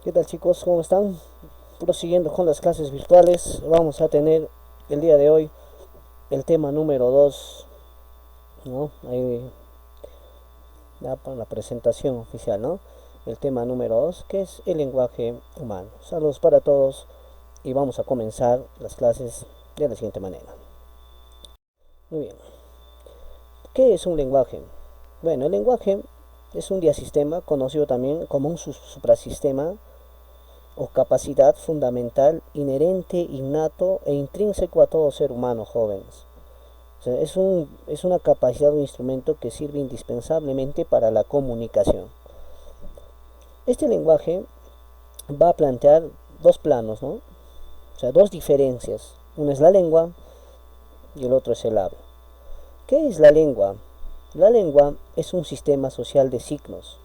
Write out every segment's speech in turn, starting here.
¿Qué tal, chicos? ¿Cómo están? Prosiguiendo con las clases virtuales, vamos a tener el día de hoy el tema número 2, ¿no? Ahí ya para la presentación oficial, ¿no? El tema número 2, que es el lenguaje humano. Saludos para todos y vamos a comenzar las clases de la siguiente manera. Muy bien. ¿Qué es un lenguaje? Bueno, el lenguaje es un diasistema conocido también como un suprasistema o capacidad fundamental, inherente, innato e intrínseco a todo ser humano, jóvenes. O sea, es una capacidad o instrumento que sirve indispensablemente para la comunicación. Este lenguaje va a plantear dos planos, ¿no? O sea, dos diferencias. Una es la lengua y el otro es el habla. ¿Qué es la lengua? La lengua es un sistema social de signos,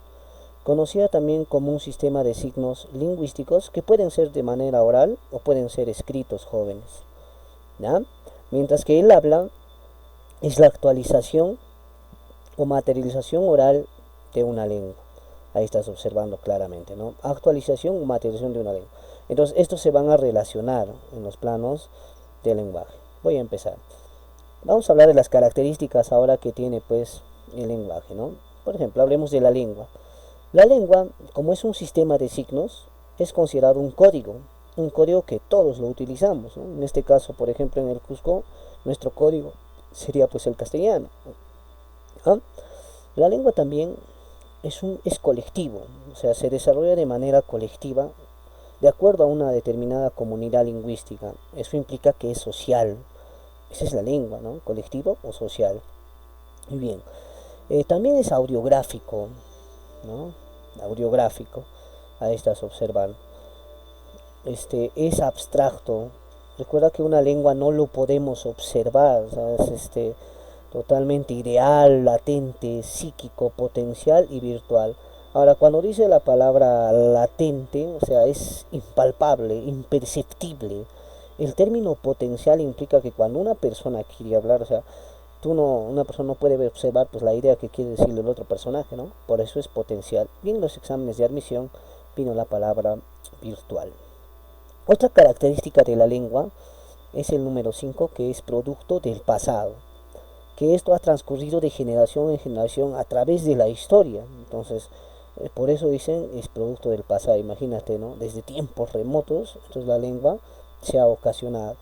conocida también como un sistema de signos lingüísticos que pueden ser de manera oral o pueden ser escritos, jóvenes. ¿Ya? Mientras que el habla es la actualización o materialización oral de una lengua. Ahí estás observando claramente, ¿no? Actualización o materialización de una lengua. Entonces, estos se van a relacionar en los planos del lenguaje. Voy a empezar. Vamos a hablar de las características ahora que tiene, pues, el lenguaje, ¿no? Por ejemplo, hablemos de la lengua. La lengua, como es un sistema de signos, es considerado un código que todos lo utilizamos, ¿no? En este caso, por ejemplo, en el Cusco, nuestro código sería pues el castellano. ¿Ah? La lengua también es colectivo, o sea, se desarrolla de manera colectiva de acuerdo a una determinada comunidad lingüística. Eso implica que es social. Esa es la lengua, ¿no? Colectivo o social. Muy bien. También es audiográfico, ¿no? Audiográfico. Ahí estás observando. Es abstracto. Recuerda que una lengua no lo podemos observar, o sea, es totalmente ideal, latente, psíquico, potencial y virtual. Ahora, cuando dice la palabra latente, o sea, es impalpable, imperceptible. El término potencial implica que cuando una persona quiere hablar, o sea, una persona no puede observar pues la idea que quiere decirle el otro personaje, ¿no? Por eso es potencial. Y en los exámenes de admisión vino la palabra virtual. Otra característica de la lengua es el número 5, que es producto del pasado, que esto ha transcurrido de generación en generación a través de la historia. Entonces, por eso dicen es producto del pasado. Imagínate, ¿no? Desde tiempos remotos, entonces la lengua se ha ocasionado.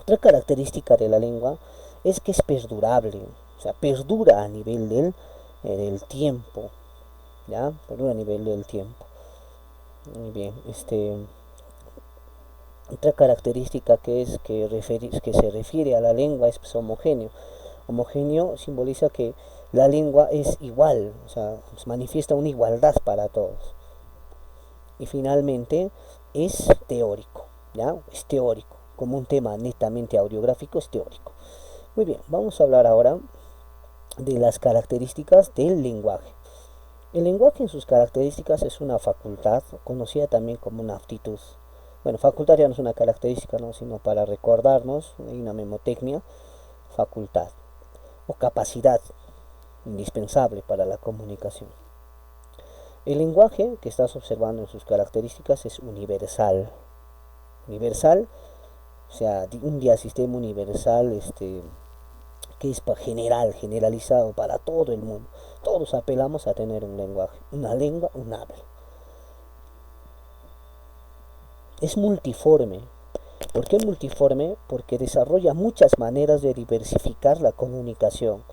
Otra característica de la lengua es que es perdurable, o sea, perdura a nivel del tiempo, ¿ya? Perdura a nivel del tiempo. Muy bien, otra característica que se refiere a la lengua es pues, homogéneo. Homogéneo simboliza que la lengua es igual, o sea, manifiesta una igualdad para todos. Y finalmente es teórico, ¿ya? Es teórico, como un tema netamente audiográfico es teórico. Muy bien, vamos a hablar ahora de las características del lenguaje. El lenguaje en sus características es una facultad, conocida también como una aptitud. Bueno, facultad ya no es una característica, ¿no? Sino para recordarnos, hay una memotecnia, facultad o capacidad indispensable para la comunicación. El lenguaje que estás observando en sus características es universal. Universal, o sea, un diasistema universal, que es general, generalizado para todo el mundo. Todos apelamos a tener un lenguaje, una lengua, un habla. Es multiforme. ¿Por qué multiforme? Porque desarrolla muchas maneras de diversificar la comunicación.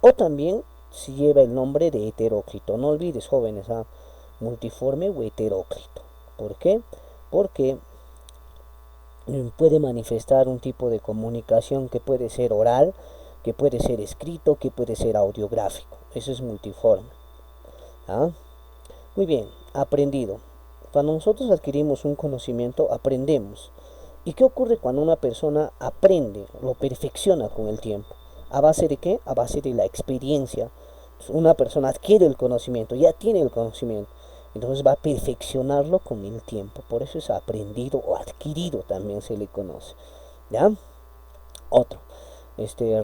O también si lleva el nombre de heterócrito. No olvides, jóvenes, multiforme o heterócrito. ¿Por qué? Porque puede manifestar un tipo de comunicación que puede ser oral, que puede ser escrito, que puede ser audiográfico. Eso es multiforme. ¿Ah? Muy bien, aprendido. Cuando nosotros adquirimos un conocimiento, aprendemos. ¿Y qué ocurre cuando una persona aprende, lo perfecciona con el tiempo? ¿A base de qué? A base de la experiencia. Una persona adquiere el conocimiento, ya tiene el conocimiento, entonces va a perfeccionarlo con el tiempo. Por eso es aprendido o adquirido también se le conoce. ¿Ya? Otro,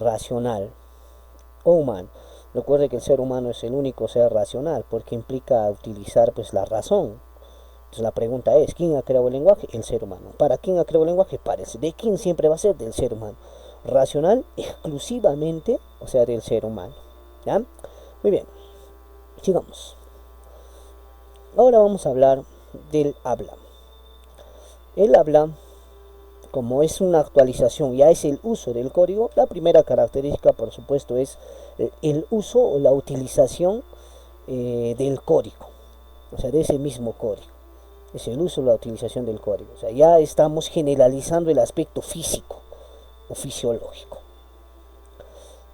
racional o humano. Recuerde que el ser humano es el único ser racional porque implica utilizar pues la razón. Entonces la pregunta es, ¿quién ha creado el lenguaje? El ser humano. ¿Para quién ha creado el lenguaje? ¿De quién siempre va a ser? Del ser humano. Racional exclusivamente, o sea, del ser humano. ¿Ya? Muy bien, sigamos. Ahora vamos a hablar del habla. El habla, como es una actualización, ya es el uso del código. La primera característica, por supuesto, es el uso o la utilización del código, o sea, de ese mismo código. Es el uso o la utilización del código. O sea, ya estamos generalizando el aspecto físico o fisiológico.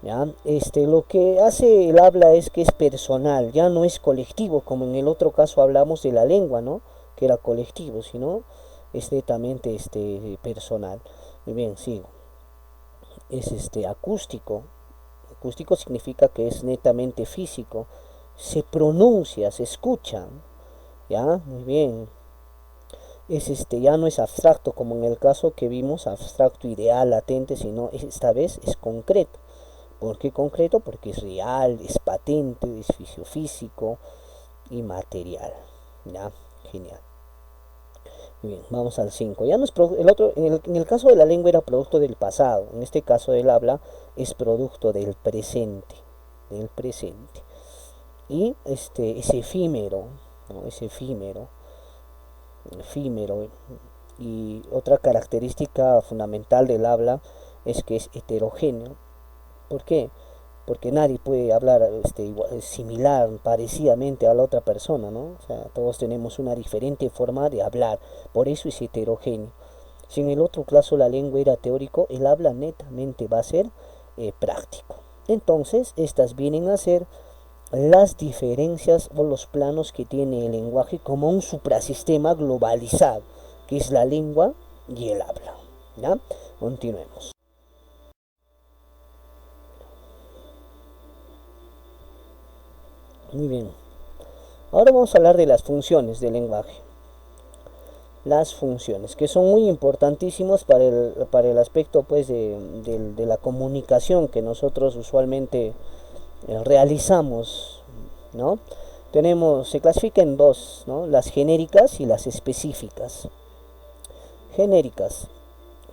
¿Ya? Lo que hace el habla es que es personal, ya no es colectivo, como en el otro caso hablamos de la lengua, ¿no? Que era colectivo, sino es netamente personal. Muy bien, sigo. Es acústico. Acústico significa que es netamente físico. Se pronuncia, se escucha. ¿Ya? Muy bien. Es ya no es abstracto como en el caso que vimos, abstracto, ideal, latente, sino esta vez es concreto. ¿Por qué concreto? Porque es real, es patente, es físico y material. ¿Ya? Genial. Muy bien, vamos al 5. Ya no es el otro, en el caso de la lengua era producto del pasado. En este caso del habla es producto del presente. Del presente. Y es efímero, ¿no? Es efímero. Efímero. Y otra característica fundamental del habla es que es heterogéneo. ¿Por qué? Porque nadie puede hablar similar, parecidamente a la otra persona, ¿no? O sea, todos tenemos una diferente forma de hablar, por eso es heterogéneo. Si en el otro caso la lengua era teórico, el habla netamente va a ser práctico. Entonces, estas vienen a ser las diferencias o los planos que tiene el lenguaje como un suprasistema globalizado, que es la lengua y el habla. ¿Ya? Continuemos. Muy bien. Ahora vamos a hablar de las funciones del lenguaje. Las funciones, que son muy importantísimos para el aspecto pues, de la comunicación que nosotros usualmente realizamos, ¿no? Se clasifica en dos, ¿no? Las genéricas y las específicas. Genéricas.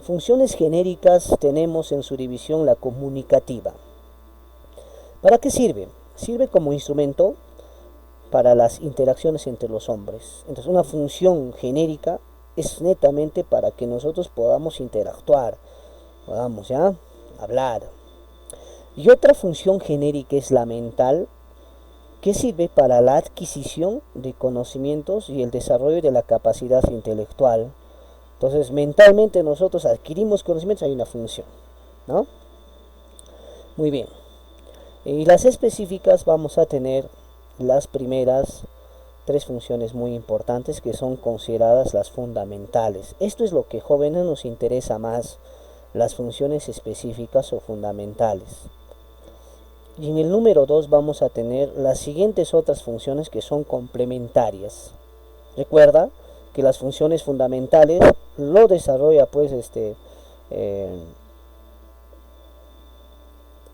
Funciones genéricas tenemos en su división la comunicativa. ¿Para qué sirve? Sirve como instrumento para las interacciones entre los hombres. Entonces una función genérica es netamente para que nosotros podamos interactuar, podamos ya hablar. Y otra función genérica es la mental, que sirve para la adquisición de conocimientos y el desarrollo de la capacidad intelectual. Entonces mentalmente nosotros adquirimos conocimientos, hay una función, ¿no? Muy bien. Y las específicas vamos a tener las primeras tres funciones muy importantes que son consideradas las fundamentales. Esto es lo que jóvenes nos interesa más, las funciones específicas o fundamentales. Y en el número 2 vamos a tener las siguientes otras funciones que son complementarias. Recuerda que las funciones fundamentales lo desarrolla pues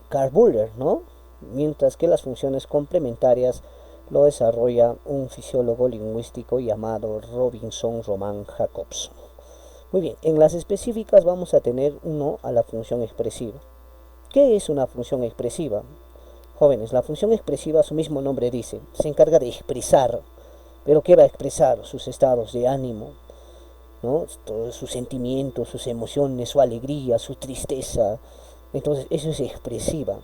Carl Buller, ¿no? Mientras que las funciones complementarias lo desarrolla un fisiólogo lingüístico llamado Robinson Roman Jacobson. Muy bien, en las específicas vamos a tener uno a la función expresiva. ¿Qué es una función expresiva? Jóvenes, la función expresiva, su mismo nombre dice, se encarga de expresar. ¿Pero qué va a expresar? Sus estados de ánimo, ¿no? Todos sus sentimientos, sus emociones, su alegría, su tristeza. Entonces, eso es expresiva.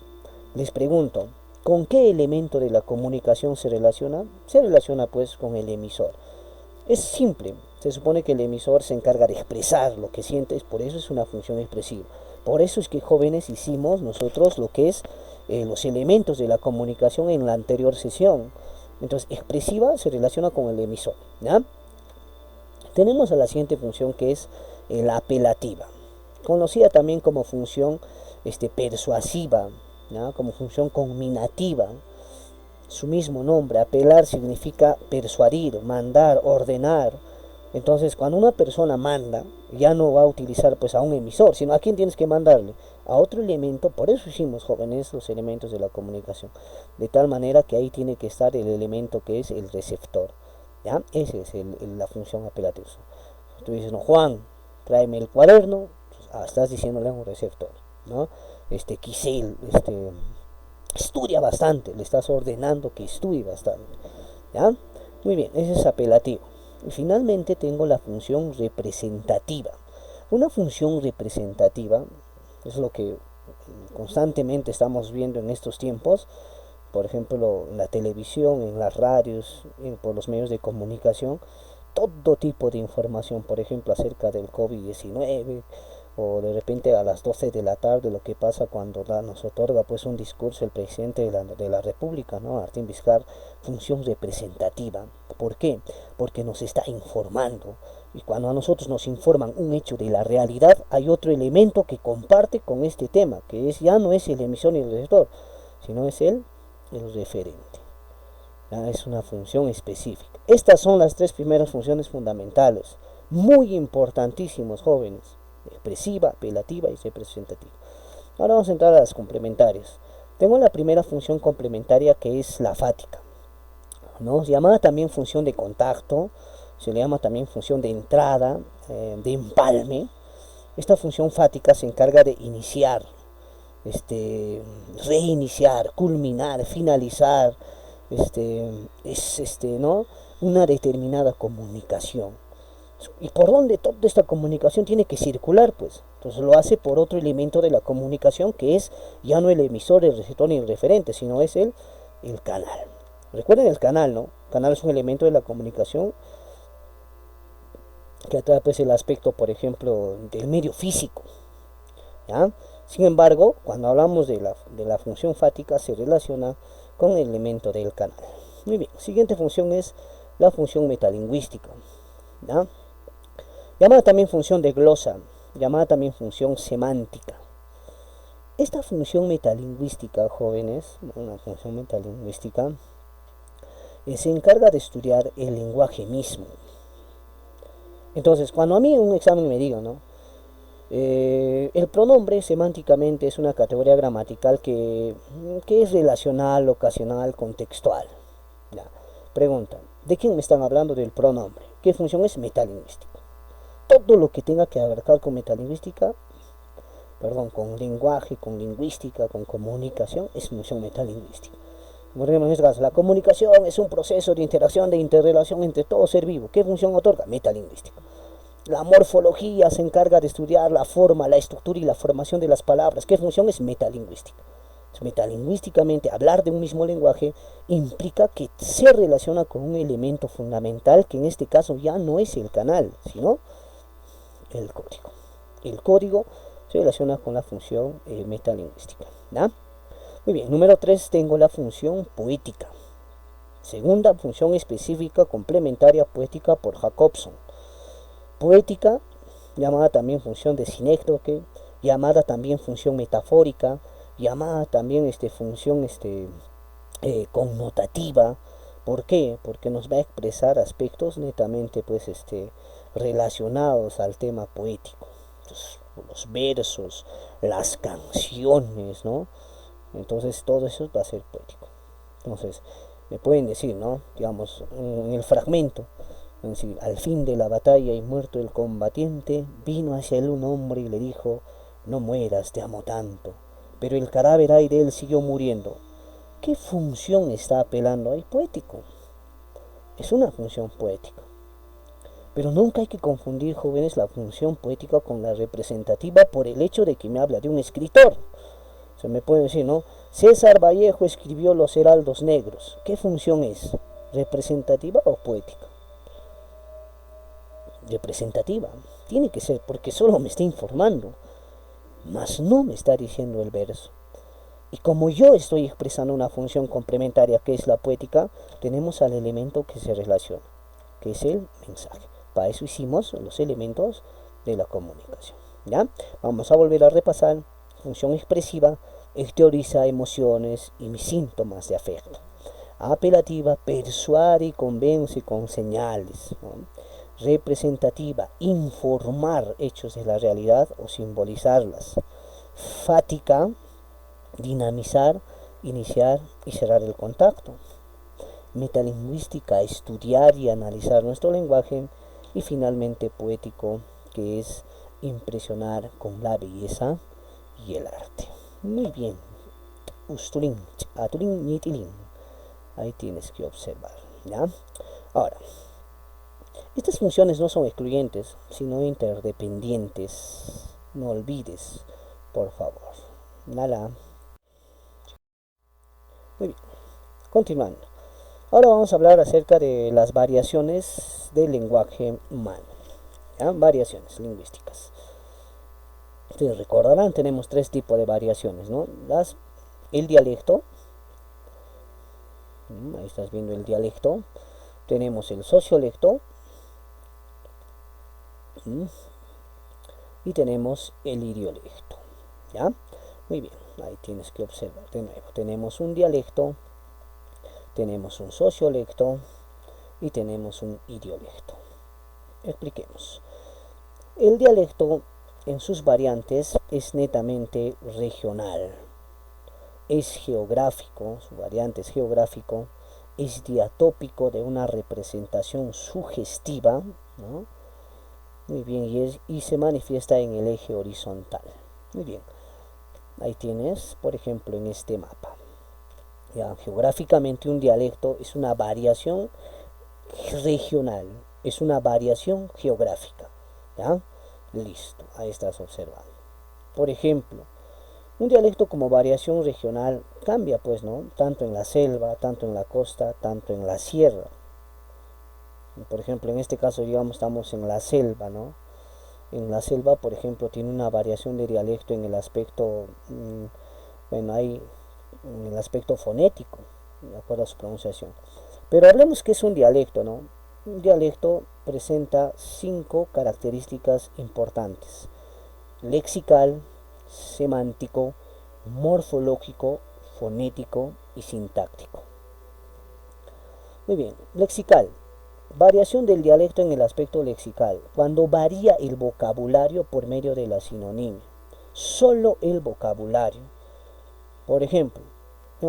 Les pregunto, ¿con qué elemento de la comunicación se relaciona? Se relaciona pues con el emisor. Es simple, se supone que el emisor se encarga de expresar lo que sientes, por eso es una función expresiva. Por eso es que jóvenes hicimos nosotros lo que es los elementos de la comunicación en la anterior sesión. Entonces, expresiva se relaciona con el emisor, ¿ya? Tenemos a la siguiente función que es la apelativa, conocida también como función persuasiva, ¿ya? Como función combinativa. Su mismo nombre, apelar, significa persuadir, mandar, ordenar. Entonces, cuando una persona manda, ya no va a utilizar pues a un emisor, sino a quién tienes que mandarle, a otro elemento. Por eso hicimos, jóvenes, los elementos de la comunicación, de tal manera que ahí tiene que estar el elemento que es el receptor. ¿ya? Esa es la función apelativa. Tú dices, no, Juan, tráeme el cuaderno, estás diciéndole a un receptor, ¿no? Quisel, estudia bastante, le estás ordenando que estudie bastante, ¿ya? Muy bien, ese es apelativo. Y finalmente tengo la función representativa. Una función representativa es lo que constantemente estamos viendo en estos tiempos, por ejemplo, en la televisión, en las radios, por los medios de comunicación, todo tipo de información, por ejemplo, acerca del COVID-19, o de repente a las 12 de la tarde lo que pasa cuando nos otorga pues un discurso el presidente de la República, ¿no? Martín Vizcarra, función representativa. ¿Por qué? Porque nos está informando, y cuando a nosotros nos informan un hecho de la realidad, hay otro elemento que comparte con este tema, que es ya no es el emisor ni el receptor, sino es el referente. ¿Ya? Es una función específica. Estas son las tres primeras funciones fundamentales, muy importantísimos, jóvenes: expresiva, apelativa y representativa. Ahora vamos a entrar a las complementarias. Tengo la primera función complementaria, que es la fática, ¿no? Se llama también función de contacto, se le llama también función de entrada, de empalme. Esta función fática se encarga de iniciar, reiniciar, culminar, finalizar, ¿no? Una determinada comunicación. ¿Y por dónde toda esta comunicación tiene que circular? Pues entonces lo hace por otro elemento de la comunicación, que es ya no el emisor, el receptor ni el referente, sino es el canal. Recuerden el canal, ¿no? El canal es un elemento de la comunicación que atrae pues el aspecto, por ejemplo, del medio físico, ¿ya? Sin embargo, cuando hablamos de la función fática, se relaciona con el elemento del canal. Muy bien, siguiente función es la función metalingüística, ¿ya? Llamada también función de glosa, llamada también función semántica. Esta función metalingüística, jóvenes, una función metalingüística, se encarga de estudiar el lenguaje mismo. Entonces, cuando a mí en un examen me digan, ¿no? El pronombre semánticamente es una categoría gramatical que es relacional, ocasional, contextual. ¿Ya? Pregunta, ¿de quién me están hablando del pronombre? ¿Qué función es? Metalingüística. Todo lo que tenga que abarcar con metalingüística, perdón, con lenguaje, con lingüística, con comunicación, es función metalingüística. Por ejemplo, en este caso, la comunicación es un proceso de interacción, de interrelación entre todo ser vivo. ¿Qué función otorga? Metalingüística. La morfología se encarga de estudiar la forma, la estructura y la formación de las palabras. ¿Qué función es? Metalingüística. Metalingüísticamente, hablar de un mismo lenguaje implica que se relaciona con un elemento fundamental, que en este caso ya no es el canal, sino el código. El código se relaciona con la función metalingüística, ¿ya? Muy bien, número 3 tengo la función poética. Segunda función específica complementaria poética por Jacobson. Poética, llamada también función de sinécdoque, llamada también función metafórica, llamada también función connotativa. ¿Por qué? Porque nos va a expresar aspectos netamente pues relacionados al tema poético. Entonces, los versos, las canciones, ¿no? Entonces todo eso va a ser poético. Entonces, me pueden decir, ¿no? Digamos, en el fragmento, es decir, al fin de la batalla y muerto el combatiente, vino hacia él un hombre y le dijo: no mueras, te amo tanto. Pero el cadáver ay de él siguió muriendo. ¿Qué función está apelando ahí? Poético. Es una función poética. Pero nunca hay que confundir, jóvenes, la función poética con la representativa por el hecho de que me habla de un escritor. Se me puede decir, ¿no? César Vallejo escribió Los Heraldos Negros. ¿Qué función es? ¿Representativa o poética? Representativa. Tiene que ser, porque solo me está informando, mas no me está diciendo el verso. Y como yo estoy expresando una función complementaria, que es la poética, tenemos al elemento que se relaciona, que es el mensaje. Para eso hicimos los elementos de la comunicación, ¿ya? Vamos a volver a repasar. Función expresiva: exterioriza emociones y mis síntomas de afecto. Apelativa: persuade y convence con señales, ¿no? Representativa: informar hechos de la realidad o simbolizarlas. Fática: dinamizar, iniciar y cerrar el contacto. metalingüística, estudiar y analizar nuestro lenguaje, y finalmente poético, que es impresionar con la belleza y el arte. Muy bien, Ustulin, Atulin, Nitilin. Ahí tienes que observar, ¿ya? Ahora, estas funciones no son excluyentes, sino interdependientes. No olvides, por favor. Nada. Muy bien, continuando. Ahora vamos a hablar acerca de las variaciones del lenguaje humano. ¿Ya? Variaciones lingüísticas. Ustedes recordarán, tenemos tres tipos de variaciones, ¿no? El dialecto, ahí estás viendo el dialecto. Tenemos el sociolecto, y tenemos el idiolecto. ¿Ya? Muy bien, ahí tienes que observar de nuevo. Tenemos un dialecto, tenemos un sociolecto y tenemos un idiolecto. Expliquemos. El dialecto en sus variantes es netamente regional, es geográfico, su variante es geográfico, es diatópico de una representación sugestiva, ¿no? Muy bien, y se manifiesta en el eje horizontal. Muy bien, ahí tienes, por ejemplo, en este mapa. Ya, geográficamente un dialecto es una variación regional, es una variación geográfica. ¿Ya? Listo, ahí estás observando. Por ejemplo, un dialecto como variación regional cambia, pues, ¿no? Tanto en la selva, tanto en la costa, tanto en la sierra. Por ejemplo, en este caso, digamos, estamos en la selva, ¿no? En la selva, por ejemplo, tiene una variación de dialecto en el aspecto, bueno, hay en el aspecto fonético, de acuerdo a su pronunciación. Pero hablemos que es un dialecto, ¿no? Un dialecto presenta 5 características importantes: lexical, semántico, morfológico, fonético y sintáctico. Muy bien, lexical. Variación del dialecto en el aspecto lexical, cuando varía el vocabulario por medio de la sinonimia. Solo el vocabulario. Por ejemplo,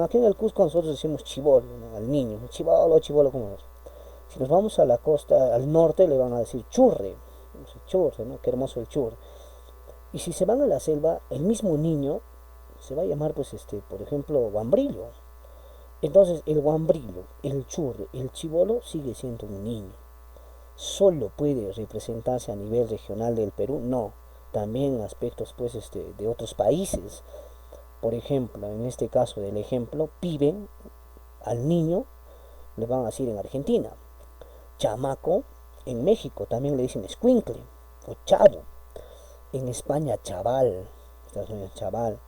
aquí en el Cusco nosotros decimos chibolo, ¿no? Al niño, chibolo, chibolo, como es. Si nos vamos a la costa, al norte, le van a decir churre, churre, ¿no? Qué hermoso el churre. Y si se van a la selva, el mismo niño se va a llamar, pues, por ejemplo, guambrillo. Entonces, el guambrillo, el churre, el chibolo sigue siendo un niño. ¿Solo puede representarse a nivel regional del Perú? No, también aspectos, pues, de otros países. Por ejemplo, en este caso del ejemplo, pibe, al niño le van a decir en Argentina. Chamaco, en México también le dicen escuincle o chavo. En España, chaval, chaval,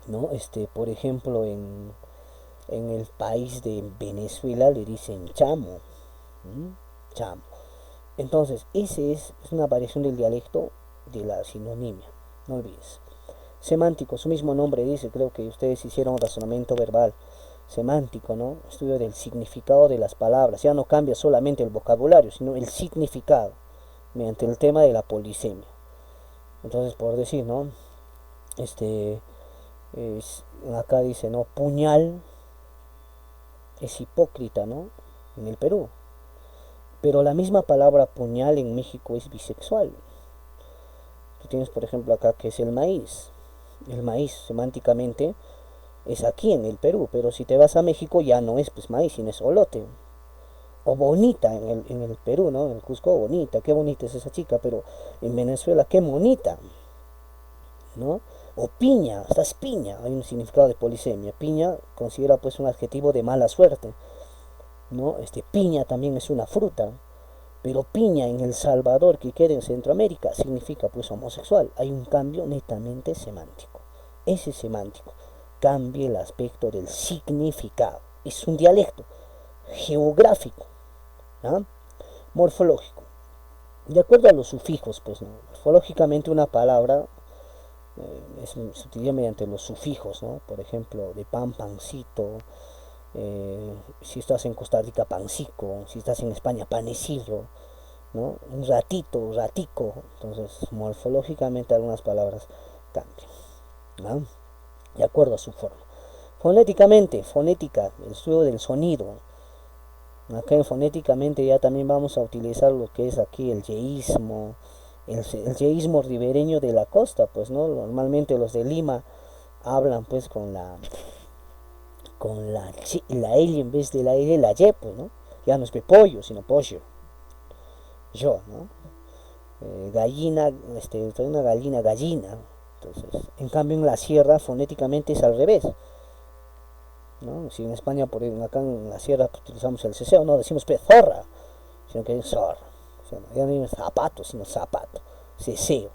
¿no? Por ejemplo, en el país de Venezuela le dicen chamo, ¿m? Chamo. Entonces, es una variación del dialecto de la sinonimia, no olvides. Semántico, su mismo nombre dice, creo que ustedes hicieron razonamiento verbal. Semántico, ¿no? Estudio del significado de las palabras. Ya no cambia solamente el vocabulario, sino el significado, mediante el tema de la polisemia. Entonces, por decir, ¿no? Acá dice, ¿no? Puñal es hipócrita, ¿no? En el Perú. Pero la misma palabra puñal en México es bisexual. Tú tienes, por ejemplo, acá que es el maíz. El maíz semánticamente es aquí en el Perú, pero si te vas a México ya no es, pues, maíz, sino es olote. O bonita en el Perú, ¿no? En el Cusco, bonita, qué bonita es esa chica, pero en Venezuela, qué bonita, ¿no? O piña, estás piña, hay un significado de polisemia. Piña considera, pues, un adjetivo de mala suerte, ¿no? Piña también es una fruta, pero piña en El Salvador, que queda en Centroamérica, significa, pues, homosexual. Hay un cambio netamente semántico. Ese semántico cambia el aspecto del significado. Es un dialecto geográfico, ¿no? Morfológico. De acuerdo a los sufijos, pues, ¿no? Morfológicamente una palabra se utiliza mediante los sufijos, ¿no? Por ejemplo, de pan, pancito. Si estás en Costa Rica, pancico. Si estás en España, panecillo, ¿no? Un ratito, ratico. Entonces, morfológicamente algunas palabras cambian, ¿no? De acuerdo a su forma. Fonéticamente, fonética, el estudio del sonido. Acá fonéticamente ya también vamos a utilizar lo que es aquí el yeísmo, el yeísmo ribereño de la costa, pues, ¿no? Normalmente los de Lima hablan pues con la L en vez de la L, la Y, pues, ¿no? Ya no es pollo, sino pollo, yo, ¿no? Gallina, una gallina, gallina. Entonces, en cambio en la sierra fonéticamente es al revés, ¿no? Si en España, acá en la sierra pues, utilizamos el ceseo, no decimos zorra, sino que es zorra. O sea, ya no es zapato, sino zapato, ceseo.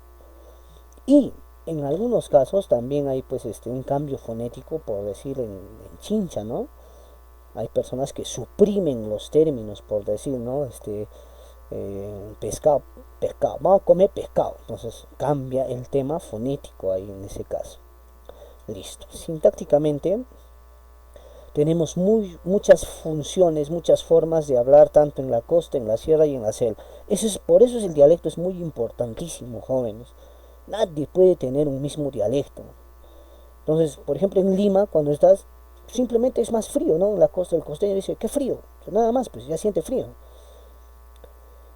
Y en algunos casos también hay pues un cambio fonético, por decir en chincha, ¿no? Hay personas que suprimen los términos, por decir, ¿no? Pescado, pescado, vamos a comer pescado. Entonces cambia el tema fonético ahí en ese caso. Listo. Sintácticamente tenemos muchas funciones, muchas formas de hablar, tanto en la costa, en la sierra y en la selva. Por eso el dialecto es muy importantísimo, jóvenes. Nadie puede tener un mismo dialecto. Entonces, por ejemplo, en Lima, cuando estás, simplemente es más frío, ¿no? En la costa, el costeño dice, qué frío. O sea, nada más, pues ya siente frío.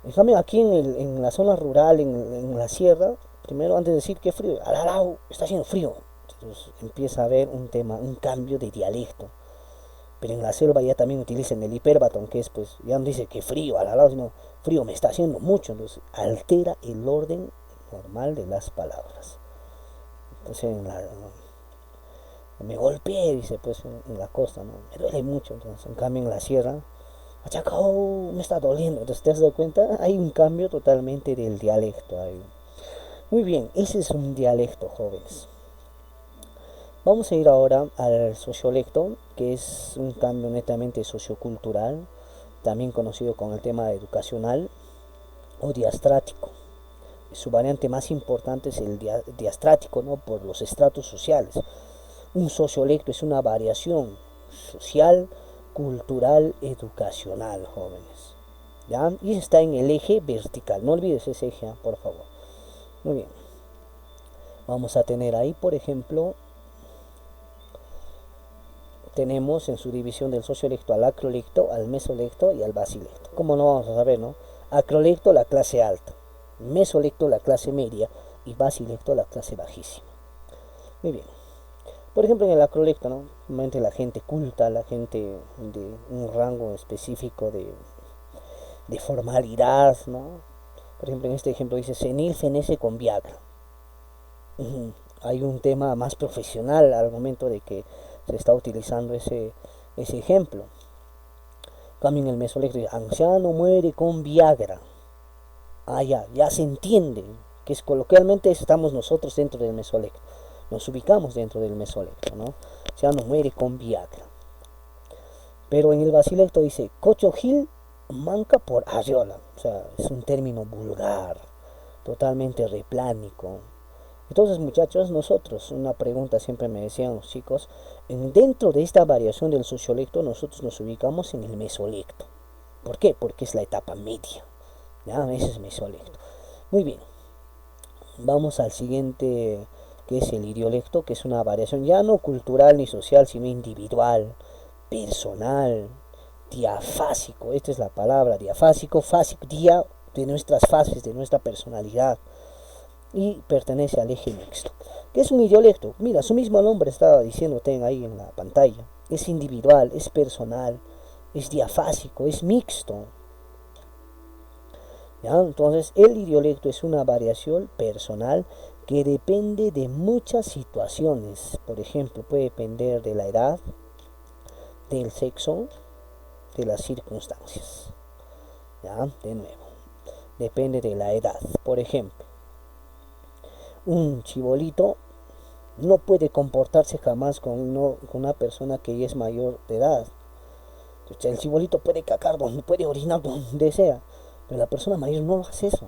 En cambio, aquí en la zona rural, en la sierra, primero antes de decir qué frío, alalao, está haciendo frío. Entonces empieza a haber un cambio de dialecto. Pero en la selva ya también utilizan el hiperbatón, que es pues, ya no dice que frío, alalao, sino frío me está haciendo mucho. Entonces altera el orden normal de las palabras. Entonces me golpeé, dice pues en la costa, ¿no? Me duele mucho. Entonces, en cambio en la sierra, achacao, me está doliendo. Entonces, ¿te has dado cuenta? Hay un cambio totalmente del dialecto ahí. Muy bien, ese es un dialecto, jóvenes. Vamos a ir ahora al sociolecto, que es un cambio netamente sociocultural, también conocido con el tema educacional o diastrático. Su variante más importante es el diastrático, ¿no? Por los estratos sociales. Un sociolecto es una variación social, cultural, educacional, jóvenes. ¿Ya? Y está en el eje vertical. No olvides ese eje, por favor. Muy bien. Vamos a tener ahí, por ejemplo, tenemos en su división del sociolecto al acrolecto, al mesolecto y al basilecto. ¿Cómo no vamos a saber, no? Acrolecto, la clase alta. Mesolecto, la clase media. Y basilecto, la clase bajísima. Muy bien. Por ejemplo, en el acrolecto, ¿no? Normalmente la gente culta, la gente de un rango específico de formalidad, ¿no? Por ejemplo, en este ejemplo dice, senil fenece con Viagra. Hay un tema más profesional al momento de que se está utilizando ese ejemplo. Cambio en el mesolecto, anciano muere con Viagra. Ah, ya se entiende que es coloquialmente estamos nosotros dentro del mesolecto. Nos ubicamos dentro del mesolecto, ¿no? Anciano muere con Viagra. Pero en el basilecto dice, Cocho Gil manca por Ariola. O sea, es un término vulgar, totalmente replánico. Entonces, muchachos, nosotros, una pregunta siempre me decían los chicos, dentro de esta variación del sociolecto, nosotros nos ubicamos en el mesolecto. ¿Por qué? Porque es la etapa media. ¿Ya? Ese es mesolecto. Muy bien. Vamos al siguiente, que es el idiolecto, que es una variación ya no cultural ni social, sino individual, personal, diafásico. Esta es la palabra, diafásico, fásico, dia de nuestras fases, de nuestra personalidad. Y pertenece al eje mixto. ¿Qué es un idiolecto? Mira, su mismo nombre estaba diciéndote ahí en la pantalla. Es individual, es personal, es diafásico, es mixto. ¿Ya? Entonces, el idiolecto es una variación personal que depende de muchas situaciones. Por ejemplo, puede depender de la edad, del sexo, de las circunstancias. ¿Ya? De nuevo, depende de la edad. Por ejemplo, un chibolito no puede comportarse jamás con una persona que ya es mayor de edad. El chibolito puede cacar donde puede orinar donde sea, pero la persona mayor no hace eso.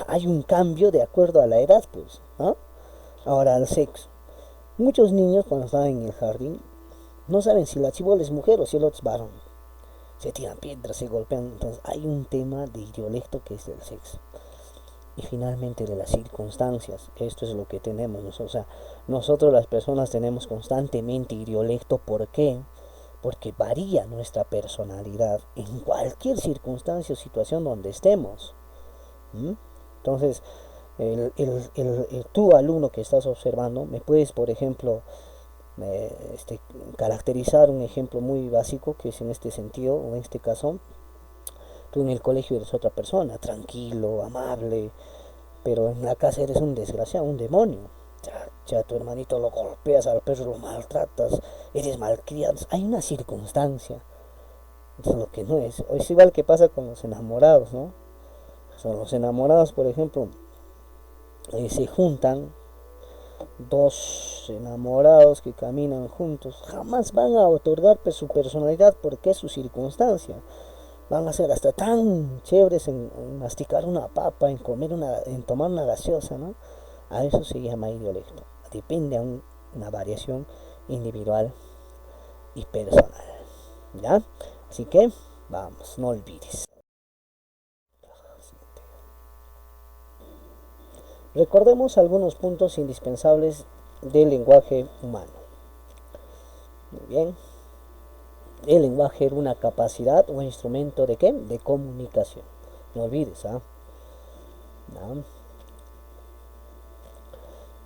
Hay un cambio de acuerdo a la edad, pues, ¿no? Ahora, al sexo. Muchos niños cuando están en el jardín no saben si la chibola es mujer o si el otro es varón. Se tiran piedras, se golpean. Entonces hay un tema de idiolecto que es del sexo. Y finalmente de las circunstancias. Esto es lo que tenemos nosotros. O sea, nosotros las personas tenemos constantemente idiolecto. ¿Por qué? porque varía nuestra personalidad en cualquier circunstancia o situación donde estemos. ¿Mm? Entonces, tú alumno que estás observando, me puedes, por ejemplo, caracterizar un ejemplo muy básico que es en este sentido, o en este caso, tú en el colegio eres otra persona, tranquilo, amable, pero en la casa eres un desgraciado, un demonio. Ya tu hermanito lo golpeas, al perro lo maltratas, eres malcriado. Hay una circunstancia. Entonces, lo que no es igual que pasa con los enamorados, ¿no? Son los enamorados, por ejemplo, se juntan dos enamorados que caminan juntos, jamás van a otorgar su personalidad porque es su circunstancia. Van a ser hasta tan chéveres en masticar una papa, en tomar una gaseosa, ¿no? A eso se llama idiolecto. Depende de una variación individual y personal, ¿ya? Así que, vamos, no olvides. Recordemos algunos puntos indispensables del lenguaje humano. Muy bien. El lenguaje era una capacidad o instrumento de ¿qué? De comunicación. No olvides, ¿ah? ¿Ah?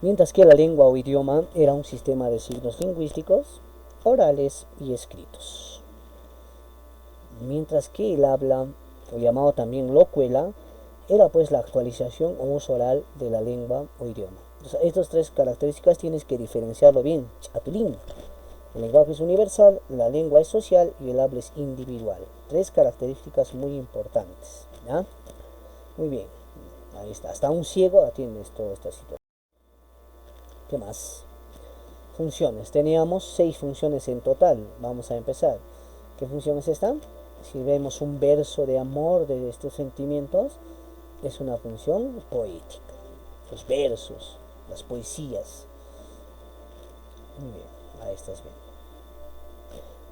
Mientras que la lengua o idioma era un sistema de signos lingüísticos, orales y escritos. Mientras que el habla, o llamado también locuela, era pues la actualización o uso oral de la lengua o idioma. Entonces, estas tres características tienes que diferenciarlo bien, chatulín. El lenguaje es universal, la lengua es social y el habla es individual. Tres características muy importantes, ¿ya? Muy bien, ahí está. Hasta un ciego atiende toda esta situación. ¿Qué más? Funciones. Teníamos 6 funciones en total. Vamos a empezar. ¿Qué funciones están? Si vemos un verso de amor de estos sentimientos, es una función poética. Los versos, las poesías. Muy bien, ahí estás bien.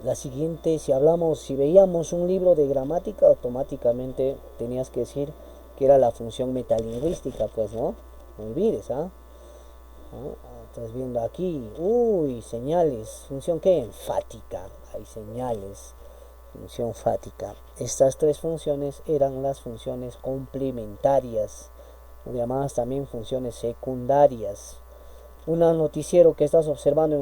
La siguiente, si veíamos un libro de gramática, automáticamente tenías que decir que era la función metalingüística, pues no, no olvides, ¿ah? ¿Ah? Estás viendo aquí, uy, señales, función qué, enfática, hay señales, función fática. Estas tres funciones eran las funciones complementarias, llamadas también funciones secundarias. Un noticiero que estás observando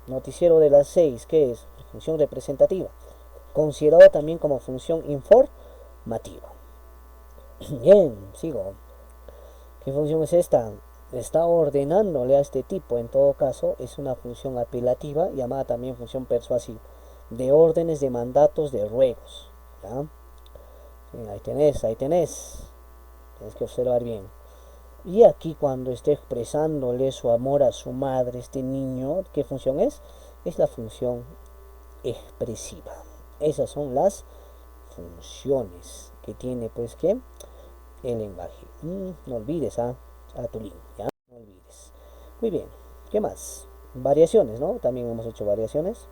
noticiero de las 6, ¿qué es? Función representativa, considerado también como función informativa. Bien, sigo. ¿Qué función es esta? Está ordenándole a este tipo, en todo caso, es una función apelativa, llamada también función persuasiva, de órdenes, de mandatos, de ruegos. ¿Ya? Bien, ahí tenés. Tienes que observar bien. Y aquí cuando esté expresándole su amor a su madre, este niño, ¿qué función es? Es la función expresiva. Esas son las funciones que tiene pues que el lenguaje. No olvides a tu link, ¿ya? No olvides. Muy bien, ¿qué más? Variaciones, ¿no? También hemos hecho variaciones.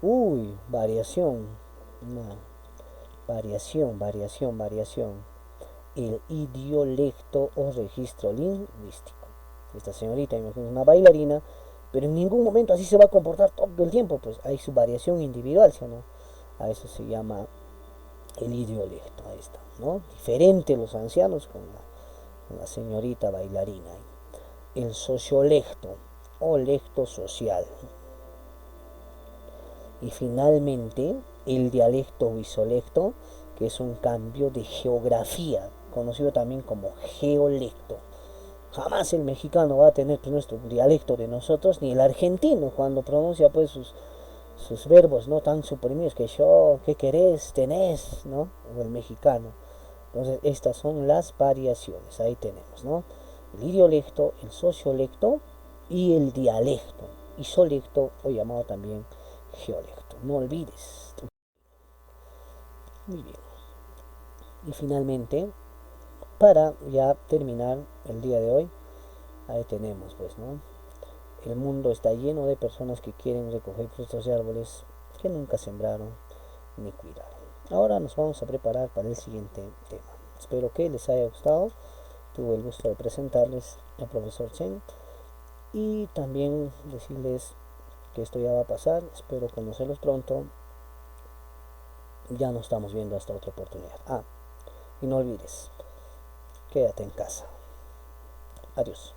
Uy, variación. Una variación. El idiolecto o registro lingüístico. Esta señorita, imagino, es una bailarina, pero en ningún momento así se va a comportar todo el tiempo, pues hay su variación individual, ¿sí o no? A eso se llama el idiolecto, ahí está, ¿no? Diferente los ancianos con la señorita bailarina. El sociolecto o lecto social. Y finalmente el dialecto o isolecto, que es un cambio de geografía, conocido también como geolecto. Jamás el mexicano va a tener pues, nuestro dialecto de nosotros, ni el argentino cuando pronuncia pues sus verbos no tan suprimidos que yo, ¿qué querés? Tenés, ¿no? O el mexicano. Entonces estas son las variaciones, ahí tenemos, ¿no? El idiolecto, el sociolecto y el dialecto, isolecto o llamado también geolecto. No olvides. Muy bien. Y finalmente, para ya terminar el día de hoy, ahí tenemos pues, ¿no? El mundo está lleno de personas que quieren recoger frutos de árboles que nunca sembraron ni cuidaron. Ahora nos vamos a preparar para el siguiente tema. Espero que les haya gustado. Tuve el gusto de presentarles al profesor Chen y también decirles que esto ya va a pasar, espero conocerlos pronto, ya nos estamos viendo hasta otra oportunidad. Y no olvides, quédate en casa. Adiós.